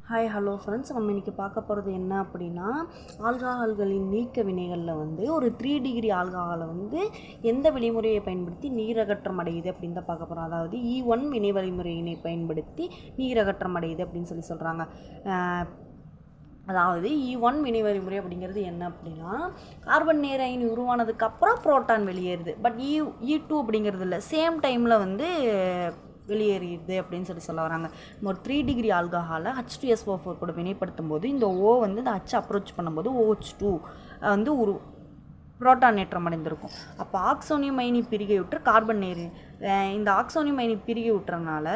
Hello friends, நம்ம இன்றைக்கி பார்க்க போகிறது என்ன அப்படின்னா, ஆல்கஹால்களின் நீக்க வினைகளில் வந்து ஒரு 3 டிகிரி ஆல்கஹாலை வந்து எந்த வினைமுறையை பயன்படுத்தி நீரகற்றம் அடையுது அப்படின்னு தான் பார்க்க போகிறோம். அதாவது E1 வினை வழிமுறையினை பயன்படுத்தி நீரகற்றம் அடையுது அப்படின்னு சொல்கிறாங்க. அதாவது E1 வினை வழிமுறை அப்படிங்கிறது என்ன அப்படின்னா, கார்பன் நேர அயனி உருவானதுக்கப்புறம் புரோட்டான் வெளியேறுது. பட் E2 அப்படிங்கிறது இல்லை, சேம் டைமில் வந்து வெளியேறிடுது அப்படின்னு சொல்ல வராங்க. ஒரு 3 டிகிரி ஆல்கஹாலை H2SO4 கூட வினைப்படுத்தும் போது இந்த O வந்து இந்த H அப்ரோச் பண்ணும்போது OH2 வந்து ஒரு புரோட்டான் ஏற்றம் அடைந்திருக்கும். அப்போ ஆக்சோனியம் அயனி பிரிகை விட்டு கார்பன் நேர இந்த ஆக்சோனியம் அயனி பிரிகை விட்டுறதுனால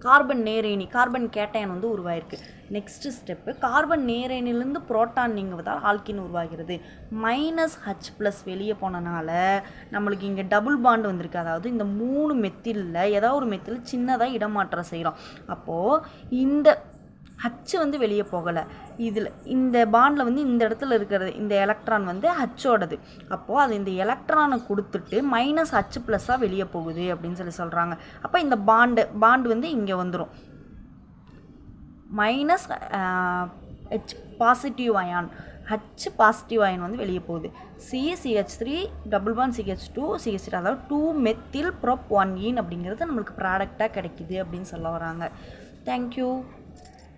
கார்பன் நேரயனி கார்பன் கேட்டையன் வந்து உருவாயிருக்கு. நெக்ஸ்ட் ஸ்டெப்பு, கார்பன் நேரயனிலிருந்து புரோட்டான் நீங்குவதால் ஆல்கின் உருவாகிறது. -H+ வெளியே போனனால நம்மளுக்கு இங்கே டபுள் பாண்ட் வந்திருக்கு. அதாவது இந்த 3 மெத்திலில் ஏதாவது ஒரு மெத்தில் சின்னதாக இடமாற்றம் செய்கிறோம். அப்போது இந்த H வந்து வெளியே போகலை. இதில் இந்த பாண்டில் வந்து இந்த இடத்துல இருக்கிறது இந்த எலக்ட்ரான் வந்து Hஓடது. அப்போது அது இந்த எலக்ட்ரானை கொடுத்துட்டு -H+ வெளியே போகுது அப்படின்னு சொல்கிறாங்க. அப்போ இந்த பாண்டு வந்து இங்கே வந்துடும். H positive ion, H positive ion வந்து வெளியே போகுது. CH3 double bond CH2 CH3, அதாவது 2-மெத்தில் ப்ரோப் 1ஈன் அப்படிங்கிறது நம்மளுக்கு ப்ராடக்டாக கிடைக்கிது அப்படின்னு சொல்ல வராங்க. தேங்க்யூ.